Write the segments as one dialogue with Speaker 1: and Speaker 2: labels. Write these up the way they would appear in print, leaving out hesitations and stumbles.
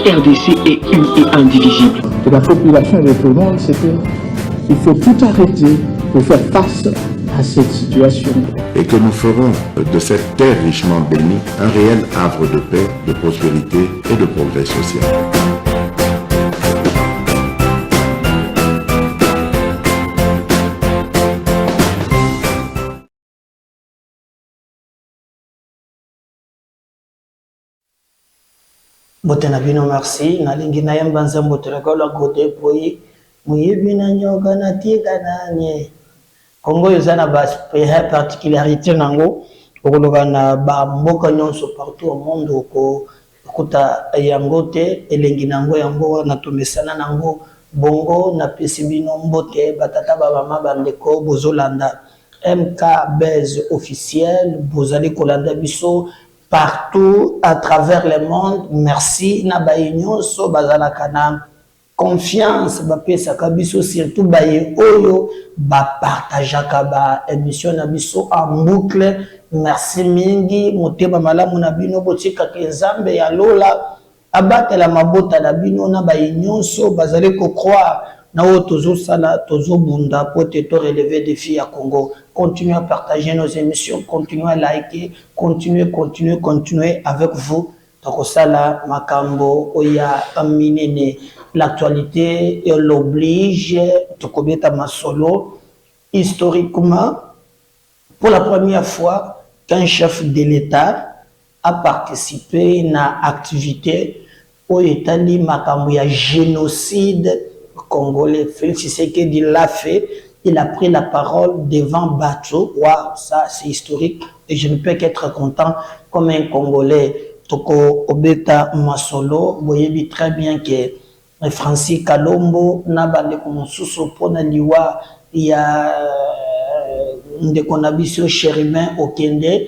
Speaker 1: RDC est une et indivisible.
Speaker 2: Et la population de tout le monde, c'est qu'il faut tout arrêter pour faire face à cette situation.
Speaker 3: Et que nous ferons de cette terre richement bénie un réel havre de paix, de prospérité et de progrès social.
Speaker 4: Botena bino merci nalingi na yamba nzambo tolakola kote poyi muyebi na nyoka na tika nanye Congo yozana ba particularité nango okoloka na ba mboka nyonso partout au monde ko kuta yango te elengi nango yango na tomesana nango bongo na pesi bino mbote batata ba mama bandeko bozolanda MK Base officiel bozali kolanda biso partout à travers le monde. Merci na baïnyo so bazala kana confiance ba pesa kabiso surtout baye oyo ba partageaka ba émission na biso en boucle. Merci mingi motema malamu na bino botika kezambe ya lola abatela mabota na bino na baïnyo so bazali ko croire na o tozo sala tozo bunda pour te relever défi à Congo. Continuez à partager nos émissions, continuez à liker, continuez avec vous. Donc ça là, Makambo, Oya, Aminene, l'actualité l'oblige, Tokobeta Masolo. Historiquement, pour la première fois qu'un chef de l'État a participé à l'activité au État-Li Makambo, il y a génocide congolais. Félix Tshisekedi l'a fait. Il a pris la parole devant Bateau. Waouh, ça c'est historique. Et je ne peux qu'être content comme un Congolais. Toko Obeta Masolo, vous voyez très bien que Francis Kalombo, Nabande Komonsuso, Ponaliwa, il y a des conabissions chérimains au Kende,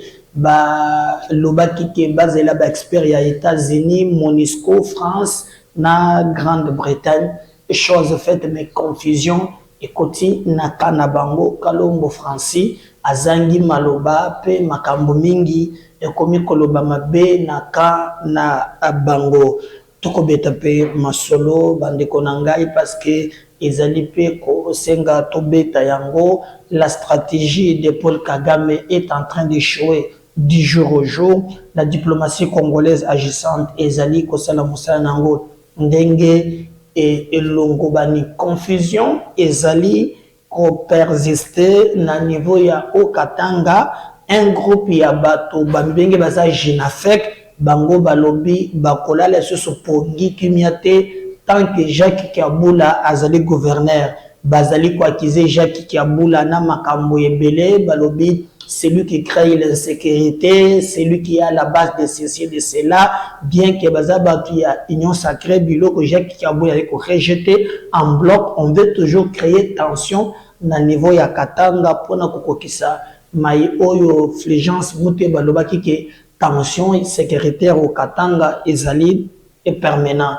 Speaker 4: Lobaki qui est basé là-bas, expert, il y a États-Unis, Monisco, France, na Grande-Bretagne. Chose faite, mais confusion. Ekoti nakana bango Kalombo Francis azangi maloba pe makambo mingi ekomi koloba mabe naka na bango tokobeta pe masolo bandeko na ngai parce que ezali pe ko senga tobeta yango. La stratégie de Paul Kagame est en train d'échouer du jour au jour. La diplomatie congolaise agissante ezali ko sala musala nango ndenge et l'ongobani confusion ezali ko persister na niveau ya Okatanga. Un groupe ya bato bambenge baza Jinafek bango balobi bakola la soso pongi kimiate tant que Jacques Kabula azali gouverneur bazali ko accuser Jacques Kabula na makambo ebele balobi c'est lui qui crée l'insécurité, c'est lui qui est à la base de ceci et de cela, bien que Bazabatu a union sacrée, bilo que Jacques Kabou a rejeté en bloc, on veut toujours créer tension dans le niveau ya Katanga pour na kokokisa mai oyo flégeance mute baloba ki tension sécuritaire au Katanga ezali est permanent.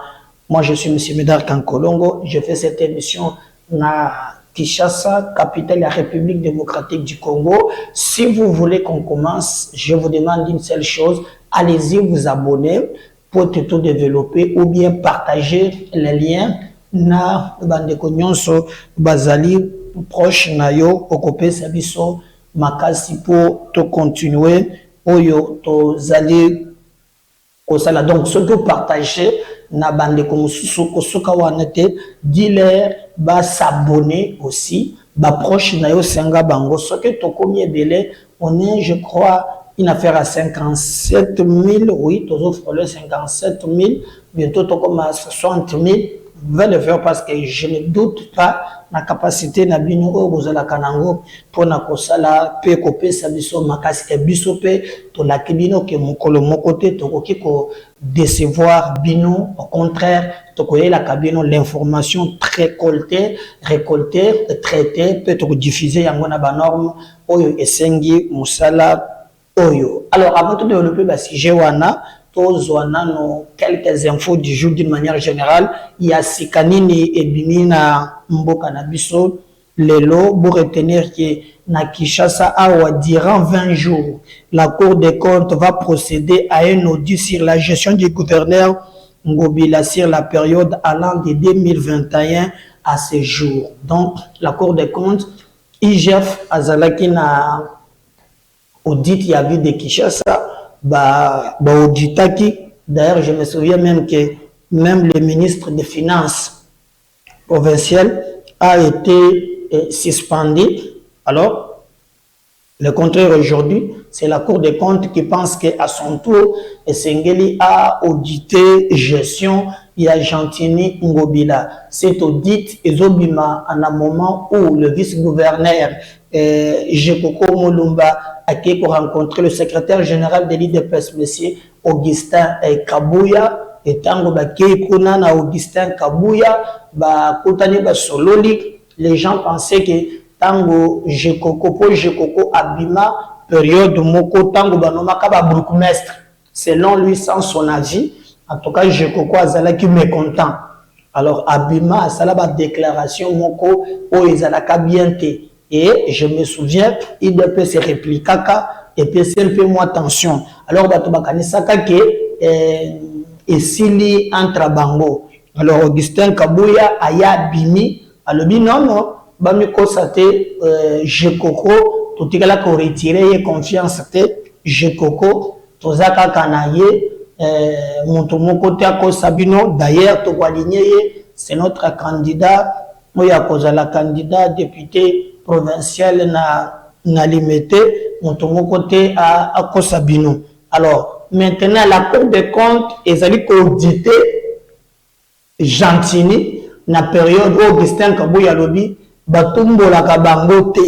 Speaker 4: Moi je suis monsieur Médard Kankolongo, je fais cette émission na Kinshasa, capitale de la République démocratique du Congo. Si vous voulez qu'on commence, je vous demande une seule chose, allez-y vous abonner pour tout développer ou bien partager les liens na bandeko nyonso bazali proche na yo okope sabiso makasi pour to continuer oyo to zali kosala. Donc surtout partager na bandeko mususu kosoka wana te dealer ba s'abonner aussi ba proche na yo senga bango ce que to combien délai on est je crois une affaire à 57 000 oui toujours frôler 57 000 bientôt to comme à 60 000 va le faire parce que je ne doute pas la capacité na bino o bozala kanango pour na kosala pe kopesa biso makasi ke biso pe to la kibino ke mokolo mokote to ko décevoir bino au contraire to ko la kabino l'information récoltée traitée peut to diffuser yango na ba norme oyo esengi musala oyo. Alors avant de développer ba sujet wana no quelques infos du jour d'une manière générale. Il y a Sikanini et Bimina Mboka Nabiso. Lelo, pour retenir que na Kinshasa, awa, durant 20 jours, la Cour des comptes va procéder à un audit sur la gestion du gouverneur Ngobila sur la période allant de 2021 à ce jour. Donc, la Cour des comptes, IGF, Azalaki na audit, il y avait de Kinshasa, auditaki. D'ailleurs, je me souviens même que même le ministre des Finances provincial a été suspendu. Alors, le contraire aujourd'hui, c'est la Cour des comptes qui pense qu'à son tour, Sengeli a audité gestion, il y a Gentini Ngobila. Cet audit est obima en un moment où le vice-gouverneur Jekoko Moulumba a rencontré le secrétaire général de l'IDPS, M. Augustin Kabouya. Et tango ba keikuna na Augustin Kabouya ba kutani ba sololi, les gens pensaient que tango Jekoko abima période moko tango ba nomaka ba bourgmestre. Selon lui, sans son avis, en tout cas Jekoko azalaki mécontent. Alors abima asala ba déclaration moko o ezalaka bien te. Et je me souviens, il peut se répliquer et puis c'est un peu moins tension. Alors ba to bakanisaka que et s'il entre bango. Alors Augustin Kabouya aya bimi alobi non bami kosate Jekoko totikala ko retirer confiance te Jekoko tozaka kanaye monto moko te akosabino. D'ailleurs to aligné, c'est notre candidat moya kozala candidat député provincial na limité monto moko te akosabino. Alors maintenant, la Cour des comptes est allée auditer Gentini na période où Augustin Kabouya lobi batumbo la kabango te.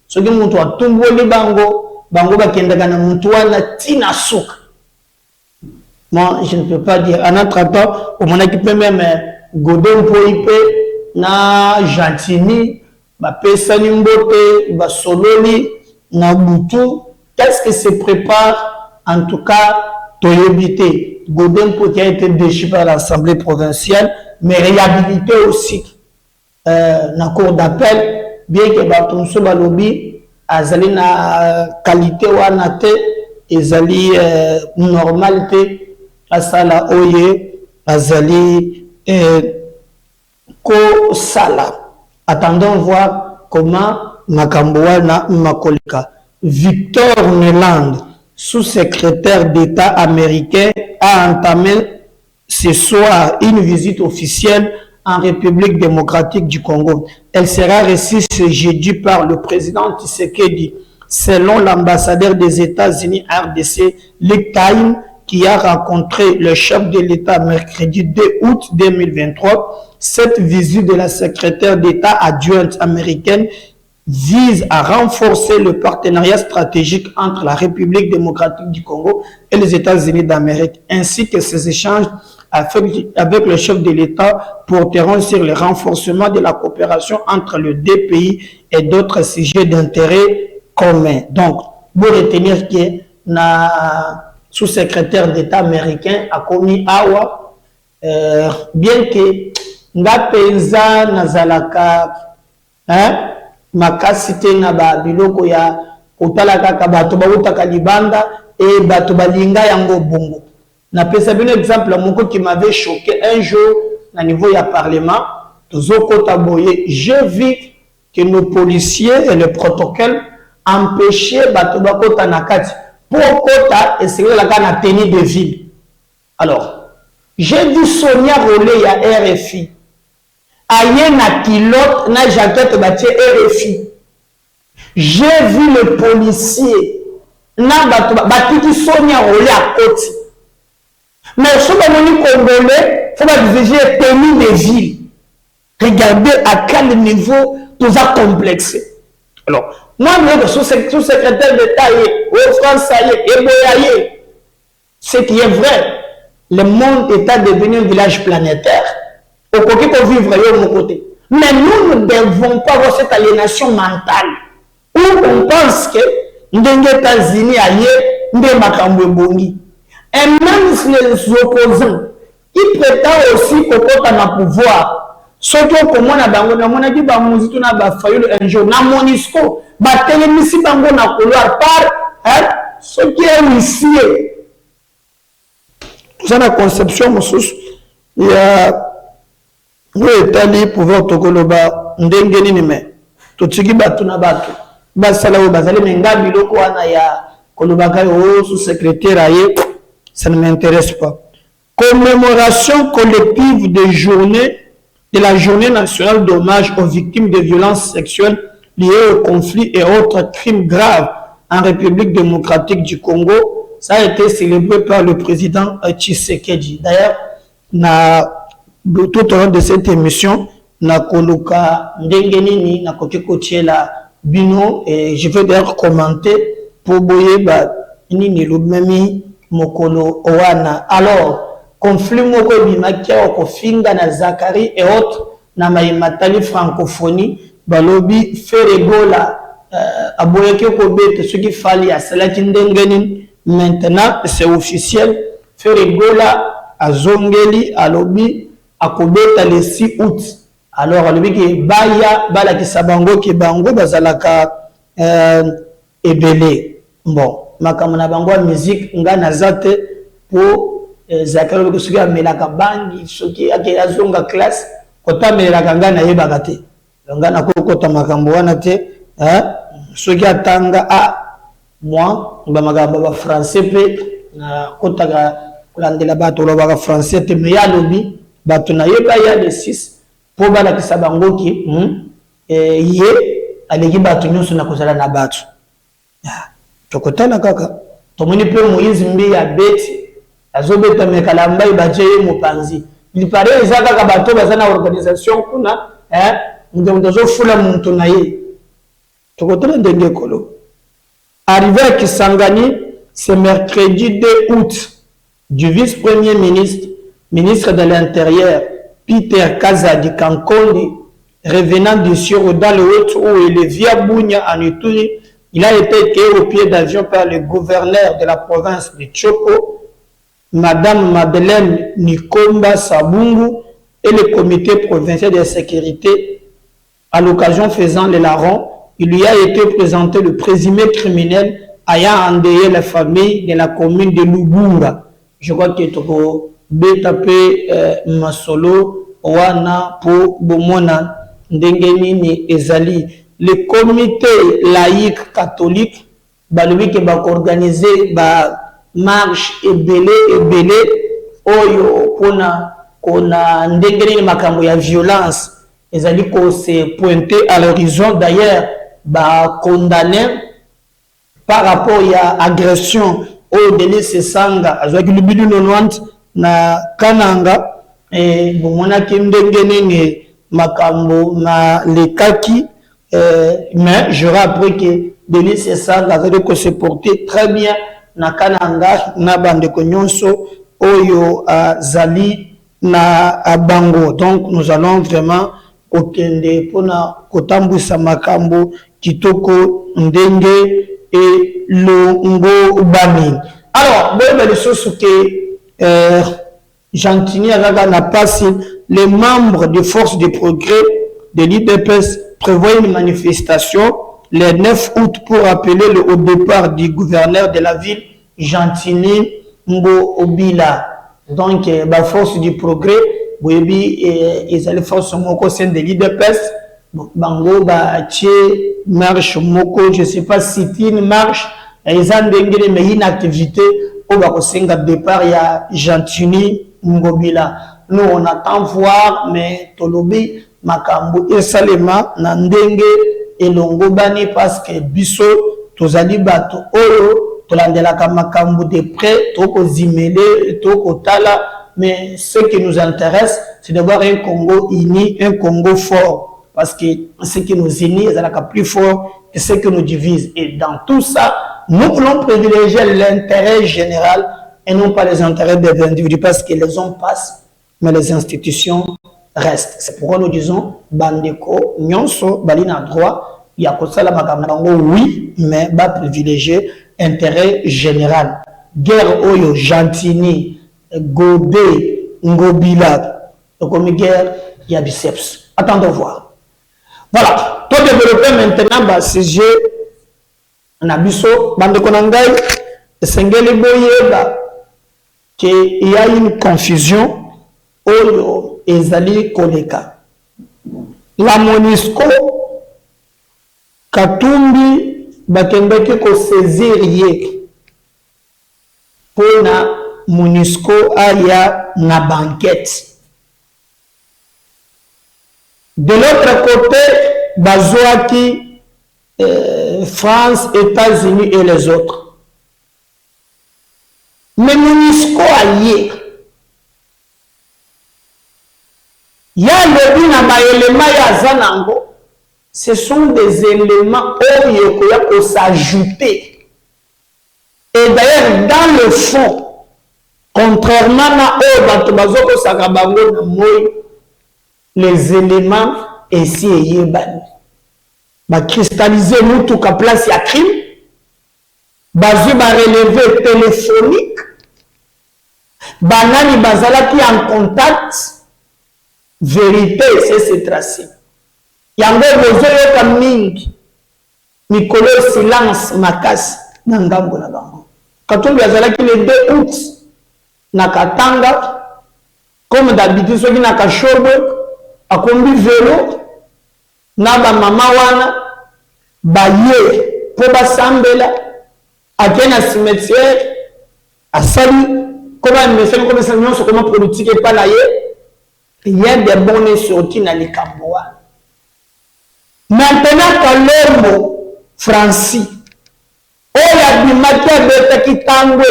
Speaker 4: Ce qui montre à tumbo li bango bakendaka na muntu wana tina souk. Moi, je ne peux pas dire. En entre-temps, au moment qui peut même Godin Poipe na Gentini, Pesani Mbote, Sololi, na Boutu. Qu'est-ce que se prépare? En tout cas, Toyobité, Godin qui a été déchu par l'Assemblée provinciale, mais réhabilité aussi dans la Cour d'appel, bien que Batumso Balobi, Azali na qualité ou anate, Azali normalité, Asala Oye, Azali Ko Sala. Attendons voir comment Makamboa na Makolika. Victor Neland, sous-secrétaire d'État américain, a entamé ce soir une visite officielle en République démocratique du Congo. Elle sera reçue ce jeudi par le président Tshisekedi, selon l'ambassadeur des États-Unis RDC, Luc Taïm, qui a rencontré le chef de l'État mercredi 2 août 2023. Cette visite de la secrétaire d'État adjointe américaine vise à renforcer le partenariat stratégique entre la République démocratique du Congo et les États-Unis d'Amérique, ainsi que ces échanges avec le chef de l'État porteront sur le renforcement de la coopération entre les deux pays et d'autres sujets d'intérêt commun. Donc, pour retenir que le sous-secrétaire d'État américain a commis Awa, bien que Ngapenza Nazalaka, makasite na ba biloko ya kotalaka ka bato bautaka libanda et bato balinga yango bongo. Na pesa bien exemple moko qui m'avait choqué un jour na niveau ya parlement tozoko taboye, j'ai vu que nos policiers et le protocole empêchaient bato bakota nakati pour kota et c'est la kana tenue de ville. Alors, j'ai vu Sonia Rolé ya RFI. Aïe na pilote na jaquette bâtie RFI. J'ai vu le policier na batiki Sonia Rolé à côté. Mais si on est congolais, il faut exiger tenue de ville. Regardez à quel niveau tout ça complexé. Alors, moi, le sous-secrétaire d'État au France, et ce qui est vrai, le monde est devenu un village planétaire. Au côté qu'on vivre de mon côté. Mais nous ne devons pas avoir cette aliénation mentale où on pense que nous sommes aux États-Unis, nous sommes bongi. Et même les opposants, ils prétendent aussi qu'au côté de pouvoir, ceux qui ont commandé à Bango, on a dit que nous avons fait un jour, na Monisco, télémisi Bango na couloir par ceux qui ont initié. Tout ça, la conception, ya ngo etali pouvoir tokoloba ndenge nini me totiki bato na bato basala oyo bazali menga biloko wana ya kolobaka yo sous-secrétaire aye, ça ne m'intéresse pas. Commémoration collective de la journée nationale d'hommage aux victimes de violences sexuelles liées au conflit et autres crimes graves en République démocratique du Congo. Ça a été célébré par le président Tshisekedi. D'ailleurs, tout au long de cette émission, na koluka ndenge nini na koki la bino, et je vais d'ailleurs commenter pour boyer ba nini lubmemi mokolo owana. Alors, conflit moko bimakia ko finga na Zakari et autres na maimatali francophonie balobi feregola aboyeke ko bete ce qui fallait à cela qui ndengeni. Maintenant c'est officiel, feregola azongeli alobi akobeta le 6 août. Alors alobi ke baya bala ki sabango ki bango bazalaka ebele. Bon, makamana bango musique nga nazate pour Zakari ko suki amelaka bangi soki akela zonga classe kota melaka nga na yebaka te. Nga na kokota makambo wana te, soki atanga moi ba makambo ba français pe na kotaka kulandela bato lobaka français te me ya lobi bato na yeba ya le 6 po bala kisa bango ki ye aleki bato nyonso na kozala na bato. Tokotana kaka tomoni pe Moïse mbi ya beti azobeta mekalamba ibaje ye mopanzi. Il paraît ezaka bato bazana organisation kuna ndo fula muntu na ye. Tokotana ndenge kolo. Arrivé à Kisangani ce mercredi 2 août du vice-premier ministre, ministre de l'Intérieur, Peter Kazadi Kankondi, revenant du Siro dans le Haut où il est via Bounia en Ituri, il a été accueilli au pied d'avion par le gouverneur de la province de Chopo, Madame Madeleine Nikomba Sabungu et le comité provincial de sécurité. À l'occasion faisant le larron, il lui a été présenté le présumé criminel ayant endeuillé la famille de la commune de Lubunga. Je crois que Toko Betapé Masolo Wana pour Bomona Ndengenini Ezali. Le comité laïque catholique, lui qui va organiser ba marche et belé oyo kona Ndengenini makambo ya violence. Ezali ko se pointer à l'horizon. D'ailleurs, ba condamné par rapport à agression au délit sanga azwaki lubidu 90 na Kananga et bomona kindengene makambo na lekaki mais je rappelle que délit sanga azali ko se porter très bien na Kananga na bande konyonso oyo zali na bango. Donc nous allons vraiment okende pona kotambwisa makambo kitoko ndenge et longo bani. Alors bon les choses que Gentini n'a pas les membres des forces de progrès de l'IDPS prévoient une manifestation le 9 août pour appeler au départ du gouverneur de la ville Gentini Ngo Obila. Donc la force du progrès ils allaient faire son moko sein de l'IDPS. Bango ba tché marche moko, je sais pas si c'est une marche, ils ont dégagé mais une activité au bako singa départ il y a Gentini Ngobila. Nous on attend voir mais tolobi makambo et salema nandenge et longobani parce que biso tozali bato oyo tolandela makambo de près toko zimele toko tala. Mais ce qui nous intéresse, c'est d'avoir un Congo uni, un Congo fort. Parce que ce qui nous unit, c'est plus fort que ce qui nous divise. Et dans tout ça, nous voulons privilégier l'intérêt général et non pas les intérêts des individus. Parce que les hommes passent, mais les institutions restent. C'est pourquoi nous disons, Bandeko, Nyonso, Balina droit, il y a comme ça la makambo, oui, mais va privilégier intérêt général. Guerre Oyo, Gentini, Godé, Ngobila, comme guerre, il y a biceps. Attendons voir. Voilà. Pour développer maintenant, ce sujet, on a biso, bande konangai, sengeli boyeba, qu'il y a une confusion oyo ezali koleka. La MONUSCO Katumbi bakendeki ko saisir ye pour na MONUSCO aya na banquette. De l'autre côté, Bazouaki, France, États-Unis et les autres. Mais MONUSCO allié. Il y a le éléments ya zanango. Ce sont des éléments qui peuvent s'ajouter. Et d'ailleurs, dans le fond, contrairement à les éléments ici et yébani. Ba cristalliser nous tout cas place à crime. Bazou ba relevé téléphonique. Banani bazala qui en contact. Vérité, c'est tracé. Yango bozoyo kamingi. Mikolo silence makasi na ngambo na bango. Katumbi azala qui le 2 août na Katanga comme d'habitude soki na Kashobwe akombi vélo na ba mama wana baye po basambela akena cimetière asali comment me comme ça nyonso comment politique et pas là il y a des bonnes sorties dans les Cambois. Maintenant Kalombo Francis oya bimaki beta kitangwe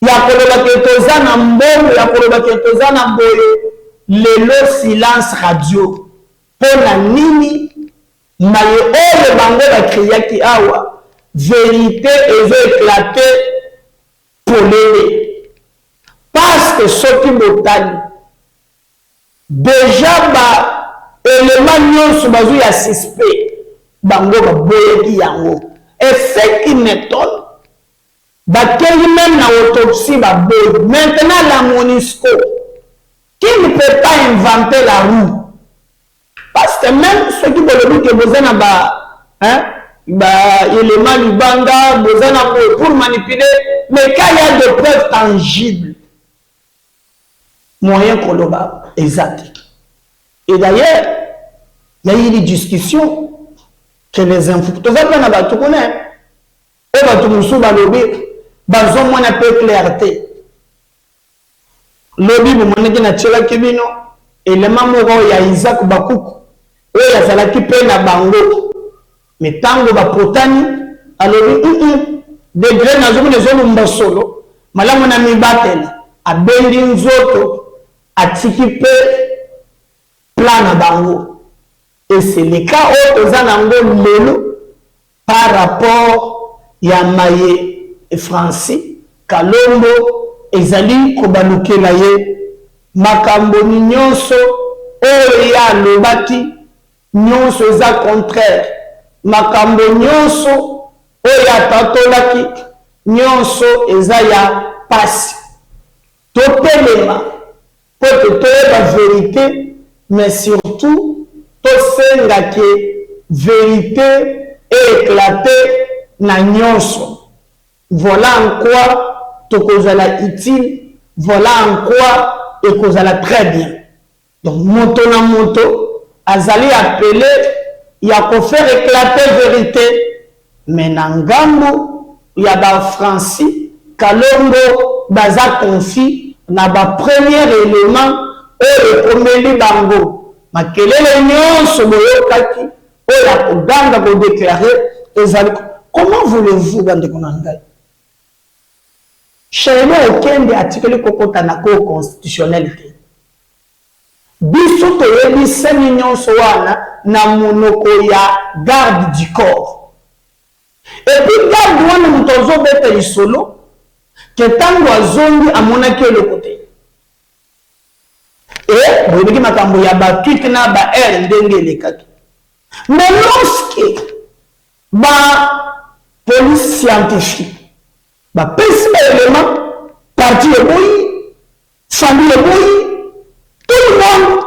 Speaker 4: ya koloba ketoza na mbongo ya koloba ketoza na boye lelo silence radio pona nini maye oyo bango bakriaki awa vérité ezo éclater polele parce que soki botani déjà ba élément nyonso bazo ya suspect bango baboyeki yango et ce qui m'étonne bakeli même na autopsie baboyi maintenant la MONUSCO qui ne peut pas inventer la roue. Parce que même ceux qui veulent dire que vous avez éléments Lubanga, pour manipuler, mais quand il y a des preuves tangibles, moyens colobables, exact. Et d'ailleurs, il y a eu des discussions que les infos, tout ça, on a tout connaît, et va tout nous lobby, bazon moins un peu clarté. Lobby, vous m'avez dit que kibino, élément moro ya Isaac Bakuku, et ya zalaki pe na bango, mais tango ba potani, alors degré na zomu nezo mbasolo, malamu na mibateli, a bendi nzoto, a tiki pe plan na bango. Et c'est le cas où aux anango lelo par rapport ya Maye et Francis, Kalombo, ezali kobalukela ye makambo nyonso oyo ya lobaki nyonso eza contraire makambo nyonso oyo atatolaki nyonso eza ya pasi topelema po toyeba vérité mais surtout tosenga ke vérité éclater na nyonso. Voilà en quoi Tokozala utile, voilà en quoi et Kozala très bien. Donc, moto na moto, azali appelé, il y a qu'à faire éclater vérité. Mais Nangambo, il y a ba Francis, Kalombo, baza confi, na ba premier élément, le premier bango. Ma kelele nyonso boyo kaki, ya kodanga ko déclarer, ezali. Comment voulez-vous bande konangai? Chez nous, aucun des articles de constitutionnalité. Biso toyebi 5 millions soana na monoko ya garde du corps. Et puis garde wana mutozo bete solo que tango azongi amonaki le côté. Et boyebi makambo ya ba tweet na ba ndenge lekaki. Mais lorsque ba police scientifique ba pesi élément parti le bruit famille le bruit tout le monde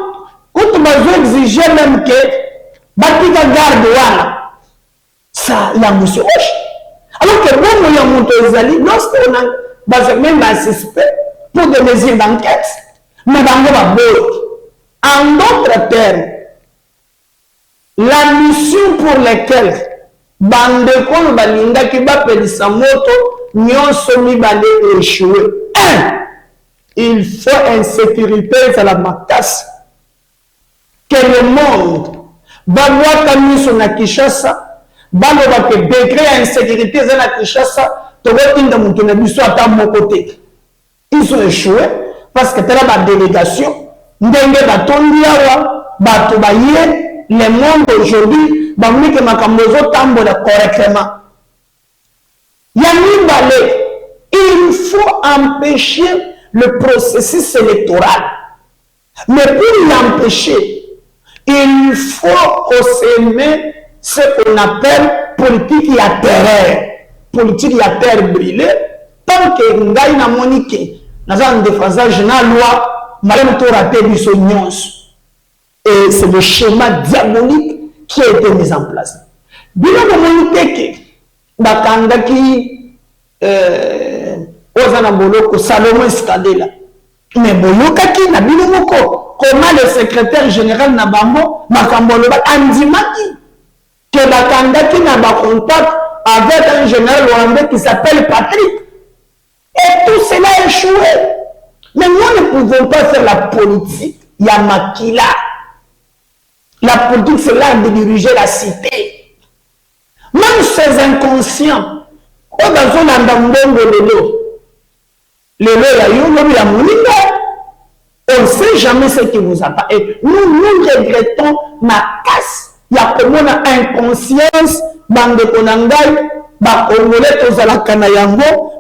Speaker 4: quand on va exiger même que batika garde wana ça la monsieur alors que bon il y a ezali lorsque on a même un suspect pour des mesures d'enquête Mais en d'autres termes, la mission pour laquelle bandeko balinga ki bapelisa moto nyonso mibale échoué. Il faut insécurité à la makasi. Que le monde balwaka miso na Kinshasa, balobaka que décret insécurité à la Kinshasa, tokotinda mutu na biso ata moko te. Ils ont échoué parce que tala ba délégation ndenge batondi awa bato baye le monde aujourd'hui bamoni ke makambo ezotambola correctement. Il faut empêcher le processus électoral. Mais pour l'empêcher, il faut semer ce qu'on appelle politique à terre. Politique à terre brûlée. Tant que ngai na monique, dans un déphasage na loi, malgré tout raté du soignons. Et c'est le schéma diabolique qui a été mis en place. Bien que monique, bakanda ki Ozana Boloko, Salomon Skadela. Mais Bolokaki, na Bilomoko, comment le secrétaire général Nabambo, Makamboloba, Andimaki, que Bakandaki n'a pas contact avec un général rwandais qui s'appelle Patrick. Et tout cela a échoué. Mais nous ne pouvons pas faire la politique. Il y a Makila. La politique, c'est l'art de diriger la cité. Même ces inconscients, on ne sait jamais ce qui vous attend. Et nous regrettons ma casse. Il y a comme une inconscience dans le Konangai,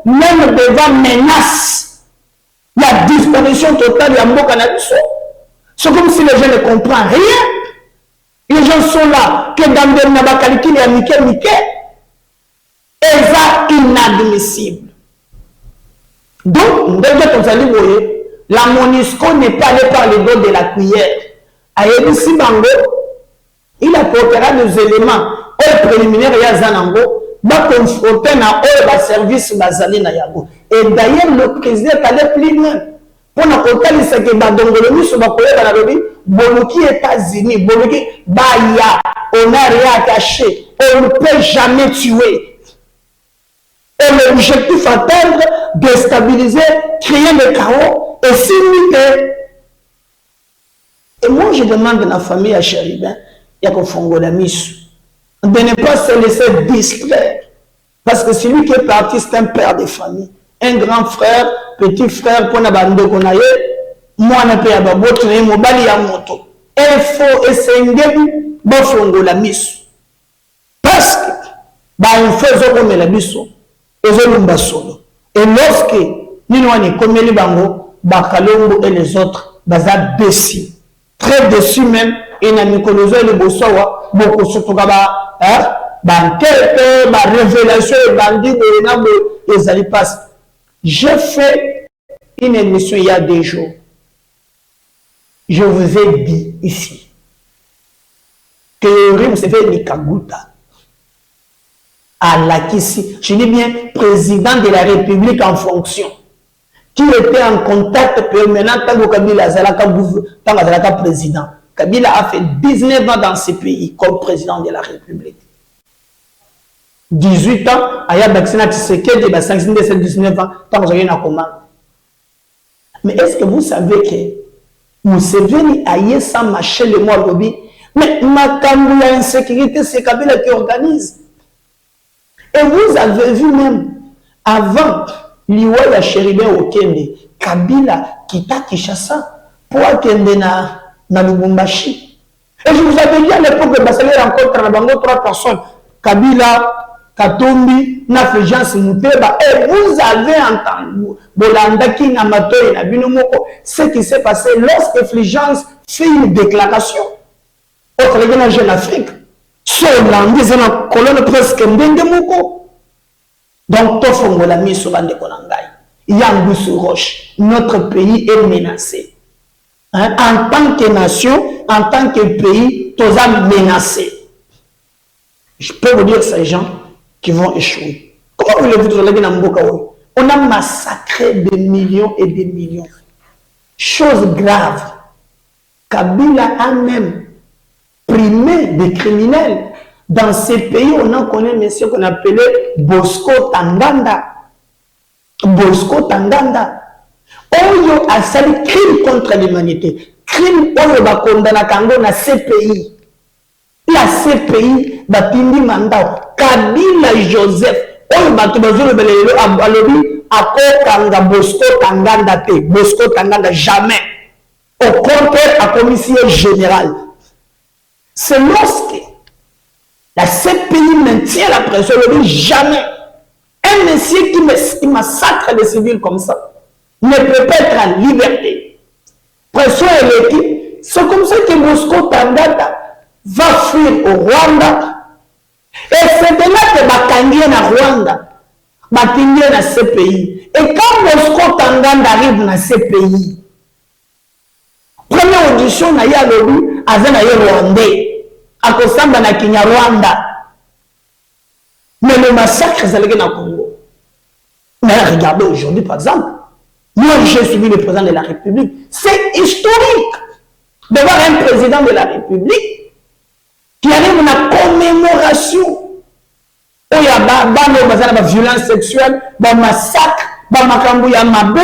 Speaker 4: même devant menace. La disparition totale de Yambo Cannabis. C'est comme si les gens ne comprennent rien. Les gens sont là, que dans le Nabakalikil et Miké. Et ça, inadmissible. Donc, la MONUSCO n'est pas allée par le dos de la cuillère. Aïe Bango, il apportera des éléments préliminaires et Zanango, va confronter à service Bazali Nayago. Et d'ailleurs, le président est allé plus loin. Pour nous conter ce que Badongolomi sur Bakoye Boloki États-Unis, Boloki Baya, on n'a rien caché, on ne peut jamais tuer. Et l'objectif atteindre, déstabiliser, créer le chaos et s'imiter. Et moi, je demande à la famille à Chéribin, il y a qu'on fongo la mise, de ne pas se laisser distraire. Parce que celui qui est parti, c'est un père de famille. Un grand frère, petit frère, pour n'abandonner qu'on aille, moi, je peux avoir votre mobile à moto. Il faut essayer de fongo la mise. Parce que, il faut comme la mise. Et lorsque nous sommes comme les Bango, Bakalongo et les autres, Baza déçus. Très déçus même, et nous avons colonisé les Bossawa, beaucoup surtout là-bas, quelle révélation et bandit de les Alipas. J'ai fait une émission il y a 2 jours. Je vous ai dit ici que le rime se fait Nikaguta. À Lakissi, je dis bien président de la République en fonction, qui était en contact permanent tant que Kabila Azalaka président. Kabila a fait 19 ans dans ce pays comme président de la République. 18 ans, Aya Baksina Tshisekedi, 19 ans, tant que j'ai commande. Mais est-ce que vous savez que Museveni a sans marcher le mois lobby, mais ma insécurité, c'est Kabila qui organise. Et vous avez vu même, avant, Liwaya Chéribin au Kende, Kabila quitta Kinshasa pour Kende na Lubumbashi. Et je vous avais dit à l'époque que Bassali rencontre à Bango 3 personnes, Kabila, Katumbi, Nafejans, Mouteba, et vous avez entendu, Bolandaki, Namato et Nabinomoko, ce qui s'est passé lorsque Fulgence fait une déclaration au collègue de Jeune Afrique. Hollande, c'est une colonne presque moko. Donc, Tofongo la mise sur la Konangai. Il y a un goût sur roche. Notre pays est menacé. Hein? En tant que nation, en tant que pays, tous sommes menacés. Je peux vous dire ces gens qui vont échouer. Comment voulez-vous dire on a massacré des millions et des millions. Chose grave, Kabila a même primé des criminels. Dans ces pays, on en connaît monsieur qu'on appelait Bosco Tanganda. Bosco Tanganda. Oyo a sali crime contre l'humanité. Crime oyo ba condamna kango na CPI. La CPI batindi mandat. Kabila Joseph. Oyo bato bazolo belelo alobi akokanga Bosco Tanganda te. Bosco Tanganda jamais. Au contraire, à commissaire général. C'est lorsque la CPI maintient la pression, le dit jamais. Un monsieur qui massacre des civils comme ça ne peut pas être en liberté. Pression est l'équipe. C'est comme ça que Bosco Tanganda va fuir au Rwanda. Et c'est de là que Bakangi na Rwanda, Bakangi na CPI. Et quand Bosco Tanganda arrive dans CPI, première audition na ya lobi azana ye Rwandais akosamba na Kinyarwanda. Mais le massacre c'est le Congo. Mais regardez aujourd'hui par exemple, moi j'ai suivi le président de la République, c'est historique de voir un président de la République qui arrive à la commémoration où il y a la violence sexuelle, le massacre, le makambu ya mabe.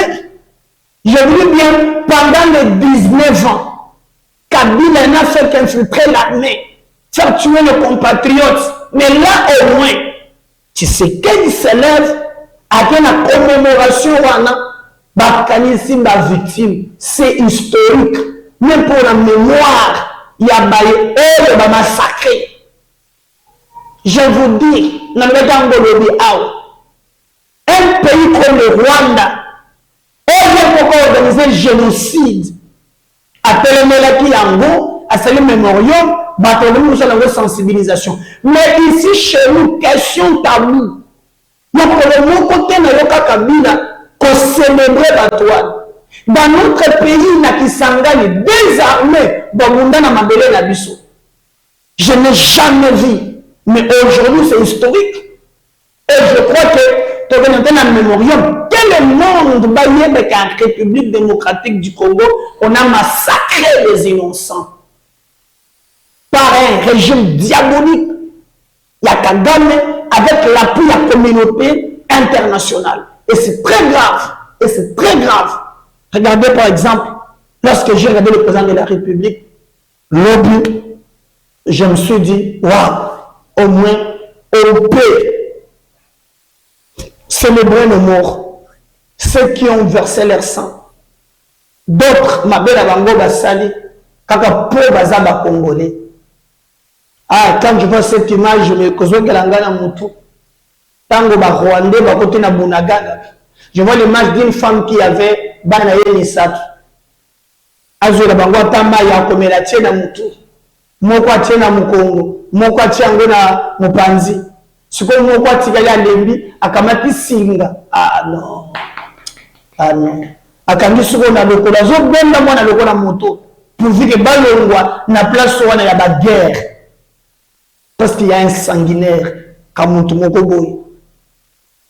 Speaker 4: Je dis bien, pendant les 19 ans, Kabila n'a fait qu'infiltrer l'armée, faire tuer nos compatriotes. Mais là, au moins, tu sais qu'il s'élève à la commémoration, victime. C'est historique. Même pour la mémoire, il y a des massacrés. Je vous dis, un pays comme le Rwanda, pourquoi organiser le génocide à Telemelaki Yango, à Salim Memorial, nous sommes la sensibilisation. Mais ici, chez nous, question tabou. Nous prenons côté de la Kabila qu'on célébrait Batouane. Dans notre pays, il y a qui s'engagent désarmés dans le monde de la Bissau. Je n'ai jamais vu. Mais aujourd'hui, c'est historique. Et je crois que tu as un mémorium. Quel monde, avec la République démocratique du Congo, on a massacré les innocents par un régime diabolique. Il y a Kagame avec l'appui de la communauté internationale. Et c'est très grave. Et c'est très grave. Regardez par exemple, lorsque j'ai regardé le président de la République, lobby, je me suis dit, waouh, au moins, on peut célébrer nos morts, ceux qui ont versé leur sang. D'autres, ma belle Abango Bassali, kaka po bazaba congolais. Ah, quand je vois cette image, je me cause galangana mutu. Tango ba Rwandais, ba côté na Bunagana. Je vois l'image d'une femme qui avait banaye nisatu. Azo la bango tamba ya komela tena mutu. Moko tena mukongo, moko tiango na mupanzi. Siko moko tikali alembi akamati singa. Ah non. Ah non. Akangi siko na lokola zo benda mwana lokola moto. Pourvu que balongwa na place wana ya ba guerre. Parce qu'il y a un sanguinaire comme Mokoboy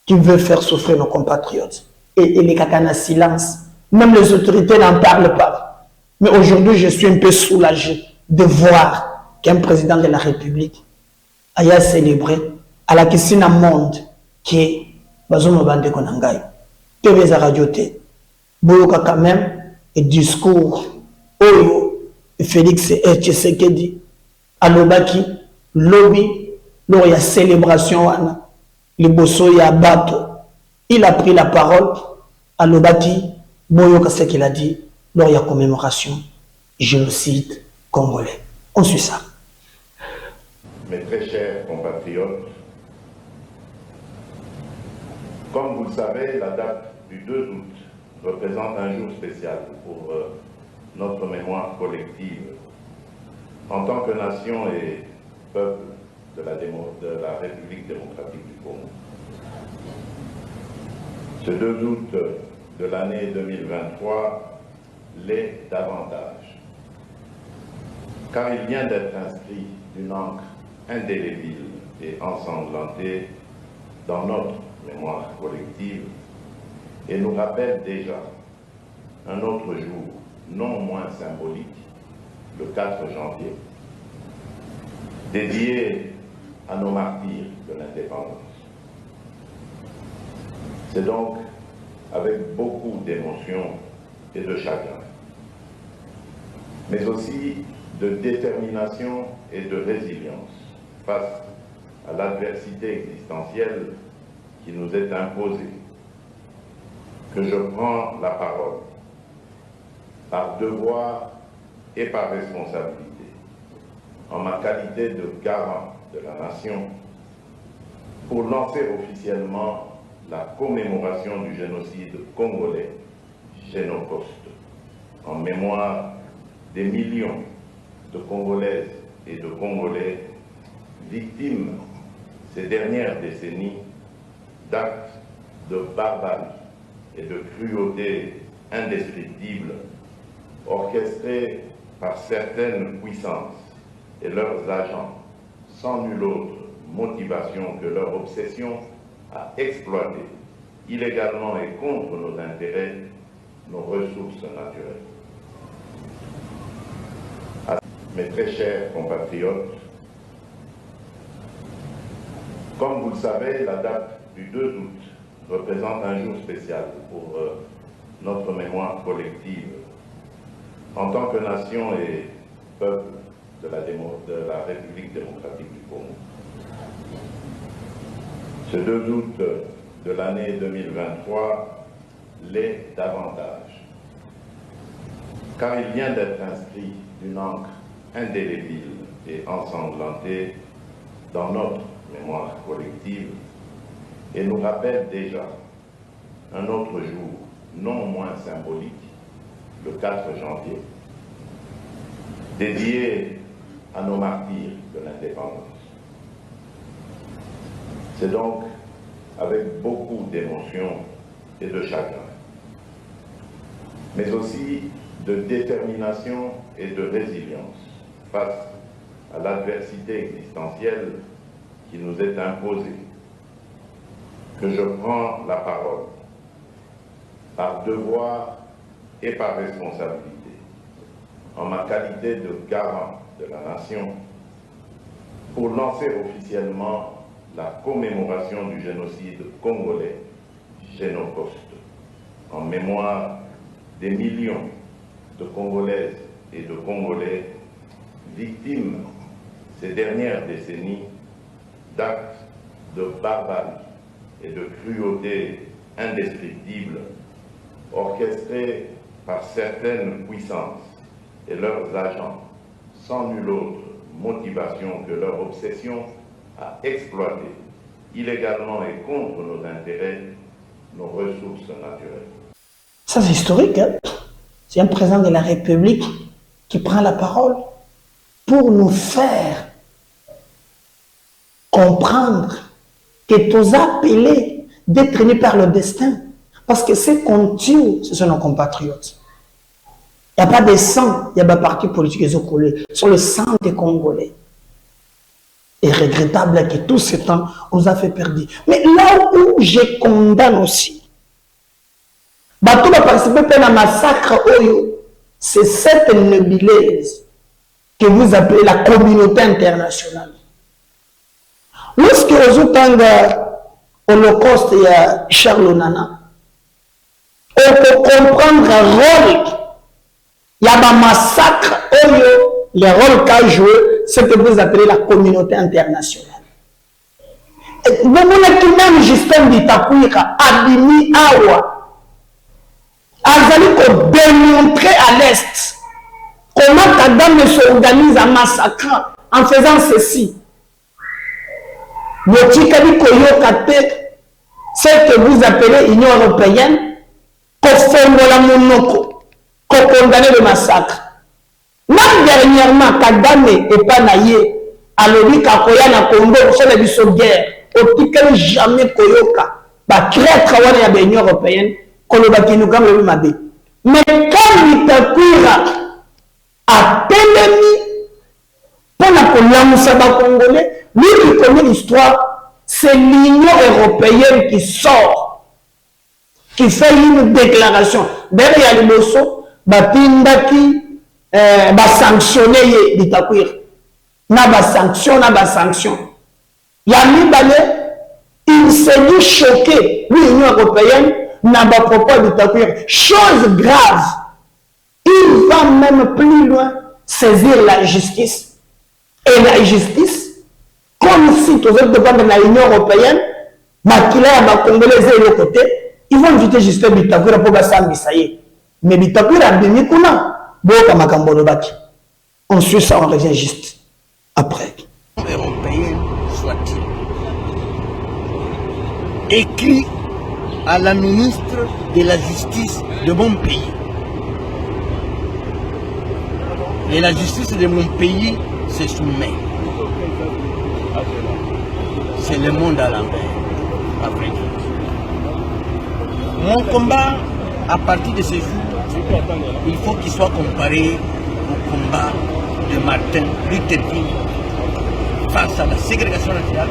Speaker 4: qui veut faire souffrir nos compatriotes. Et les kakana silence. Même les autorités n'en parlent pas. Mais aujourd'hui, je suis un peu soulagé de voir qu'un président de la République a célébré à la question du monde qui est Bazoum Bande Konangaï. TV Radio T. Boyoka quand même et discours. Oyo Félix Tshisekedi Alobaki. Lobby, lors il y a célébration, les bosso y a bateau. Il a pris la parole à l'Obati, Boyoka ce qu'il a dit, lors il y a commémoration, génocide congolais. On suit ça.
Speaker 3: Mes très chers compatriotes, comme vous le savez, la date du 2 août représente un jour spécial pour notre mémoire collective. En tant que nation et peuple de la République démocratique du Congo. Ce 2 août de l'année 2023 l'est davantage, car il vient d'être inscrit d'une encre indélébile et ensanglantée dans notre mémoire collective et nous rappelle déjà un autre jour non moins symbolique, le 4 janvier, dédié à nos martyrs de l'indépendance. C'est donc avec beaucoup d'émotion et de chagrin, mais aussi de détermination et de résilience face à l'adversité existentielle qui nous est imposée, que je prends la parole, par devoir et par responsabilité, en ma qualité de garant de la nation, pour lancer officiellement la commémoration du génocide congolais, Génocoste, en mémoire des millions de Congolaises et de Congolais victimes ces dernières décennies d'actes de barbarie et de cruauté indescriptibles orchestrés par certaines puissances et leurs agents sans nulle autre motivation que leur obsession à exploiter illégalement et contre nos intérêts nos ressources naturelles. Mes très chers compatriotes, comme vous le savez, la date du 2 août représente un jour spécial pour notre mémoire collective en tant que nation et peuple de la République démocratique du Congo. Ce 2 août de l'année 2023 l'est davantage, car il vient d'être inscrit d'une encre indélébile et ensanglantée dans notre mémoire collective et nous rappelle déjà un autre jour non moins symbolique, le 4 janvier, dédié à nos martyrs de l'indépendance. C'est donc avec beaucoup d'émotion et de chagrin, mais aussi de détermination et de résilience face à l'adversité existentielle qui nous est imposée, que je prends la parole, par devoir et par responsabilité, en ma qualité de garant de la nation, pour lancer officiellement la commémoration du génocide congolais, Génocoste, en mémoire des millions de Congolaises et de Congolais victimes ces dernières décennies d'actes de barbarie et de cruauté indescriptibles orchestrés par certaines puissances et leurs agents sans nulle autre motivation que leur obsession à exploiter illégalement et contre nos intérêts nos ressources naturelles.
Speaker 4: Ça c'est historique, hein? C'est un président de la République qui prend la parole pour nous faire comprendre que tous appelés d'être unis par le destin. Parce que ceux qu'on tue, ce sont nos compatriotes. Il n'y a pas de sang, il y a pas de parti politique qui sont collés sur le sang des Congolais. Et regrettable que tout ce temps, on nous a fait perdre. Mais là où je condamne aussi, bateau va participer à un massacre, c'est cette nébuleuse que vous appelez la communauté internationale. Lorsque vous avez l'Holocauste, il y a Charles Nana, on peut comprendre le rôle, il y a un massacre, le rôle qu'a joué, c'est que vous appelez la communauté internationale. Vous voulez que même Justin Bitakwira, Abimi Awa, Azali ko démontrer à l'Est comment Kagame s'organise en massacrant, en faisant ceci. Yotikali Koyokate, ce que vous appelez Union européenne, Kofongola Monoko, ko condamner le massacre. Même dernièrement, Kagame et Panaye, à l'Obi Kakoya na Congo, sur la biso guerre, au piquet jamais Koyoka, va créer travail à l'Union européenne, qu'on va qui nous gagne le Mabé. Mais quand Bitakwira a Télémi, pour la Colombie Congolais, lui qui connaît l'histoire, c'est l'Union européenne qui sort qui fait une déclaration. Derrière les mosso, bapindaki, sanctionner Bitakwir. Na sanction. Yami Balé, il s'est dit choqué, l'Union européenne, n'a pas propos de Bitakwir. Chose grave. Il va même plus loin saisir la justice. Et la justice, comme si tous les dépendants de l'Union européenne, Congolais et le côté, ils vont inviter Justin Bitakwira pour Bassambisaye. Mais Bitakwira a béni Kuna, Boka Makambonobaki. On suit ça, on revient juste après.
Speaker 5: Européen soit-il, écrit à la ministre de la Justice de mon pays. Et la justice de mon pays se soumet. C'est le monde à l'envers. Mon combat, à partir de ce jour, il faut qu'il soit comparé au combat de Martin Luther King face à la ségrégation raciale,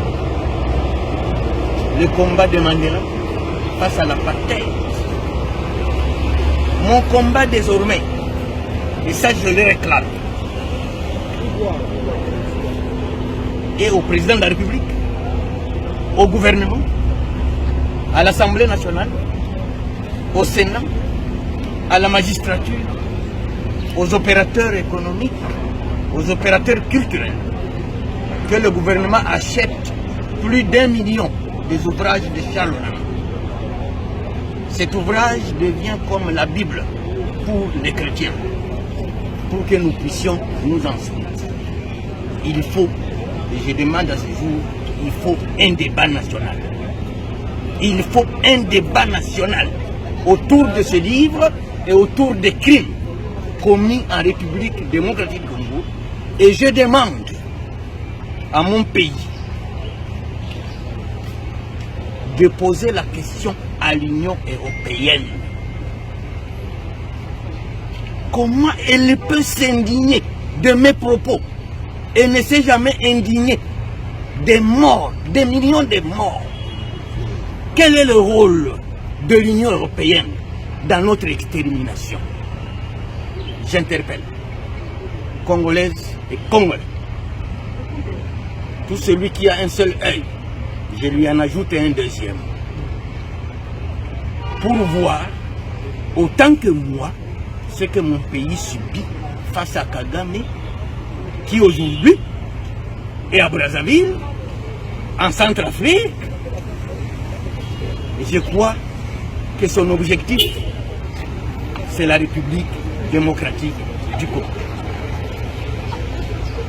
Speaker 5: le combat de Mandela face à l'apartheid. Mon combat désormais, et ça je le réclame, et au président de la République, au gouvernement, à l'Assemblée nationale, au Sénat, à la magistrature, aux opérateurs économiques, aux opérateurs culturels, que le gouvernement achète plus d'1 million des ouvrages de Charles Ronald. Cet ouvrage devient comme la Bible pour les chrétiens, pour que nous puissions nous enseigner. Il faut, et je demande à ce jour, il faut un débat national. Il faut un débat national autour de ce livre et autour des crimes commis en République démocratique du Congo. Et je demande à mon pays de poser la question à l'Union européenne. Comment elle peut s'indigner de mes propos et ne s'est jamais indignée des morts, des millions de morts? Quel est le rôle de l'Union européenne dans notre extermination? J'interpelle Congolaises et Congolais. Tout celui qui a un seul œil, je lui en ajoute un deuxième. Pour voir, autant que moi, ce que mon pays subit face à Kagame, qui aujourd'hui est à Brazzaville, en Centrafrique. Je crois que son objectif, c'est la République démocratique du Congo.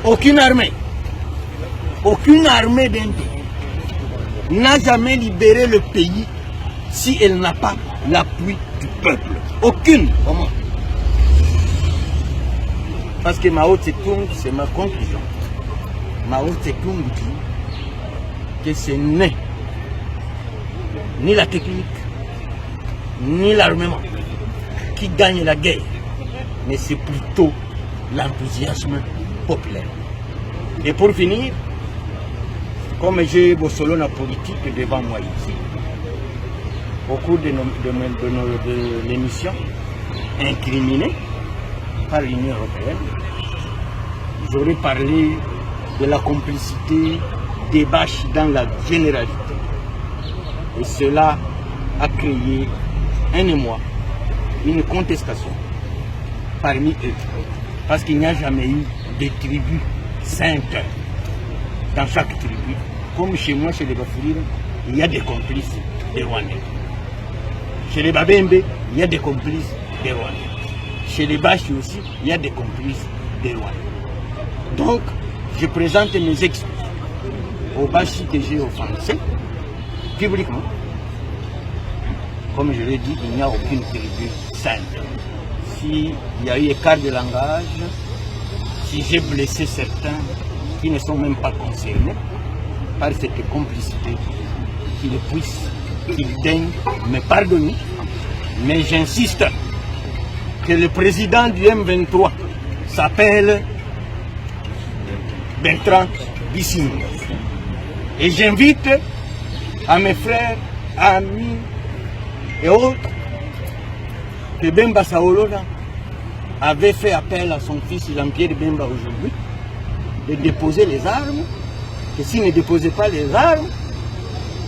Speaker 5: Aucune armée d'un pays n'a jamais libéré le pays si elle n'a pas l'appui du peuple. Aucune au monde. Parce que Mao Tse-tung, c'est ma conclusion. Mao Tse-tung dit que ce n'est ni la technique, ni l'armement qui gagne la guerre, mais c'est plutôt l'enthousiasme populaire. Et pour finir, comme j'ai Bossolo la politique devant moi ici, au cours de l'émission, incriminée par l'Union européenne, j'aurais parlé de la complicité des Bâches dans la généralité. Et cela a créé un émoi, une contestation parmi eux. Parce qu'il n'y a jamais eu de tribus saintes dans chaque tribu. Comme chez moi, chez les Bafourir, il y a des complices des Rwandais. Chez les Babembe, il y a des complices des Rwandais. Chez les Bashi aussi, il y a des complices des Rwandais. Donc, je présente mes excuses aux Bashi que j'ai offensés, publiquement. Comme je l'ai dit, il n'y a aucune tribu sainte. S'il y a eu écart de langage, si j'ai blessé certains qui ne sont même pas concernés par cette complicité, qu'ils daignent me pardonner. Mais j'insiste que le président du M23 s'appelle Bertrand Bisimba. Et j'invite à mes frères, amis et autres que Bemba Saolona avait fait appel à son fils Jean-Pierre Bemba aujourd'hui de déposer les armes, que s'il ne déposait pas les armes,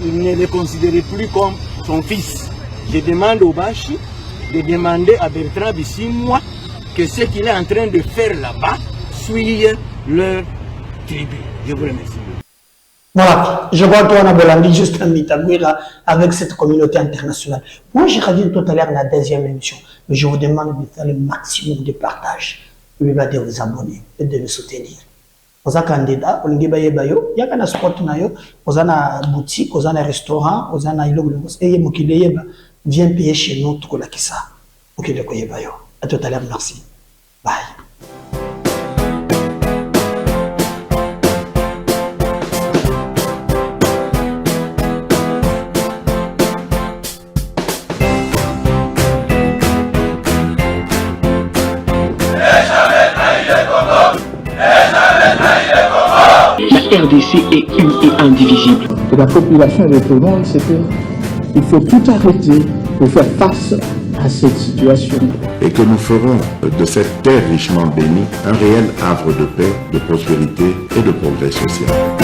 Speaker 5: il ne les considérait plus comme son fils. Je demande au Bachi de demander à Bertrand Bisimwa que ce qu'il est en train de faire là-bas suive leur tribu. Je vous remercie.
Speaker 4: Voilà, je vois toi, Nabolandi, juste un mitagouira avec cette communauté internationale. Moi, j'ai dit tout à l'heure dans la deuxième émission, mais je vous demande de faire le maximum de partage, de vous abonner et de nous soutenir. Vous êtes candidat, vous avez un bayo, il y a un sport, vous avez une boutique, vous avez un restaurant, vous avez un ilog, et vous viens payer chez nous tout ça qui ça. Ok, de quoi bayo. À tout à l'heure, merci. Bye.
Speaker 1: La RDC est indivisible.
Speaker 2: Et la population répondante, c'est qu'il faut tout arrêter pour faire face à cette situation.
Speaker 6: Et que nous ferons de cette terre richement bénie un réel havre de paix, de prospérité et de progrès social.